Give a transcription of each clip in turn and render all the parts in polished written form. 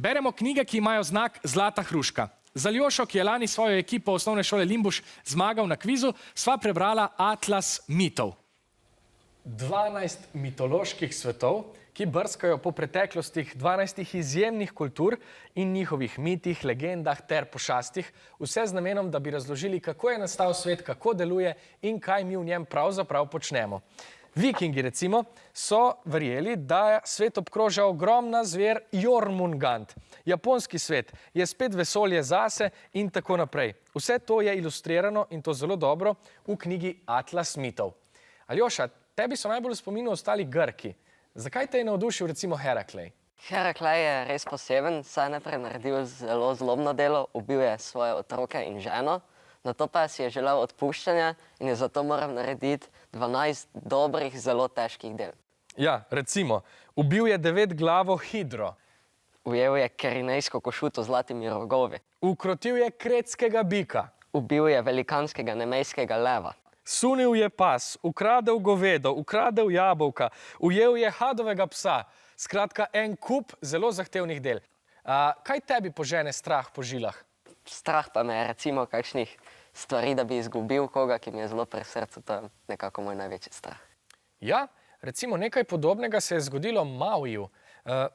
Beremo knjige, ki imajo znak Zlata hruška. Za Aljošo, ki je lani svojo ekipo osnovne šole Limbuš zmagal na kvizu, sva prebrala Atlas mitov. 12 mitoloških svetov, ki brskajo po preteklostih 12 izjemnih kultur in njihovih mitih, legendah ter pošastih, vse z namenom, da bi razložili, kako je nastal svet, kako deluje in kaj mi v njem pravzaprav počnemo. Vikingi, recimo, so verjeli, da svet obkroža ogromna zver Jormungand. Japonski svet je spet vesolje zase in tako naprej. Vse to je ilustrirano in to zelo dobro v knjigi Atlas mitov. Aljoša, tebi so najbolj v spominu ostali Grki. Zakaj te je navdušil recimo Heraklej? Heraklej je res poseben, saj je najprej naredil zelo zlobno delo, ubil je svoje otroke in ženo, nato pa si je želel odpuščanja in je zato moral narediti 12 dobrih, zelo težkih del. Ja, recimo, ubil je 9-glavo hidro. Ujel je kerinejsko košuto z zlatimi rogovi. Ukrotil je kretskega bika. Ubil je velikanskega nemejskega leva. Sunil je pas, ukradel govedo, ukradel jabolka, ujel je hadovega psa. Skratka, en kup zelo zahtevnih del. Kaj tebi požene strah po žilah? Strah pa me je recimo kakšnih stvari, da bi izgubil koga, ki mi je zelo pri srcu. To je nekako moj največji strah. Ja, recimo nekaj podobnega se je zgodilo Mauiju.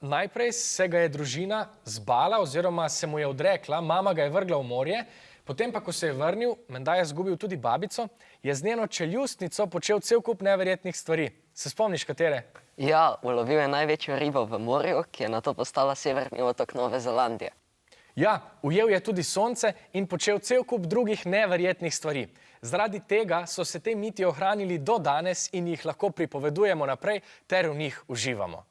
Najprej se ga je družina zbala oziroma se mu je odrekla, mama ga je vrgla v morje, potem pa, ko se je vrnil, menda je izgubil tudi babico, je z njeno čeljustnico počel cel kup neverjetnih stvari. Se spomniš, katere? Ja, ulovil je največjo ribo v morju, ki je nato postala severni otok Nove Zelandije. Ja, ujel je tudi sonce in počel cel kup drugih neverjetnih stvari. Zaradi tega so se te miti ohranili do danes in jih lahko pripovedujemo naprej ter v njih uživamo.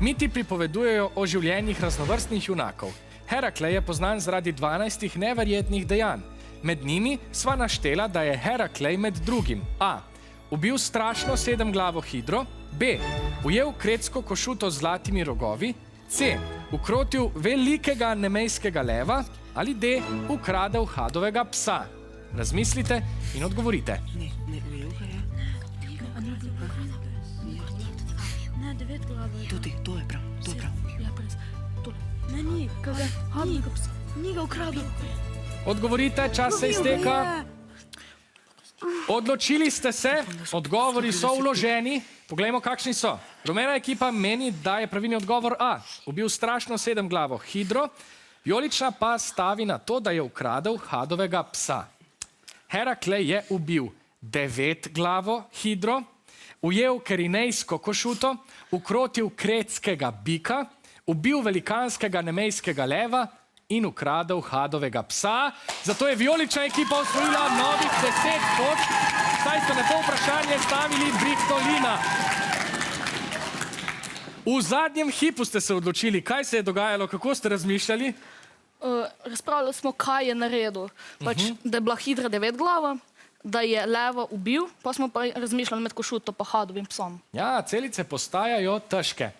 Miti pripovedujejo o življenjih raznovrstnih junakov. Heraklej je poznan zaradi 12 neverjetnih dejanj. Med njimi sva naštela, da je Heraklej med drugim a. Ubil strašno 7-glavo hidro, b. Ujel kretsko košuto z zlatimi rogovi, c. Ukrotil velikega nemejskega leva ali d. Ukradel hadovega psa. Razmislite in odgovorite. Ne, ujel ga je. Ne, 9 glavo je. To je prav, to je prav. Ja, res. Ne, ni, ni ga ukradel. Odgovorite, čas se izteka. Odločili ste se, odgovori so vloženi. Poglejmo, kakšni so. Rumena ekipa meni, da je pravilni odgovor a. Ubil strašno 7-glavo hidro. Vijolična pa stavi na to, da je ukradel hadovega psa. Heraklej je ubil 9-glavo hidro, ujel kerinejsko košuto, ukrotil kretskega bika, ubil velikanskega nemejskega leva in ukradel hadovega psa. Zato je vijolična ekipa osvojila novih 10 točk, saj so na to vprašanje stavili Brihtolina. V zadnjem hipu ste se odločili, kaj se je dogajalo, kako ste razmišljali? Razpravljali smo, kaj je naredil. Da je bila hidra 9 glava, da je leva ubil, pa smo pa razmišljali med košuto pa hadovim psom. Ja, celice postajajo težke.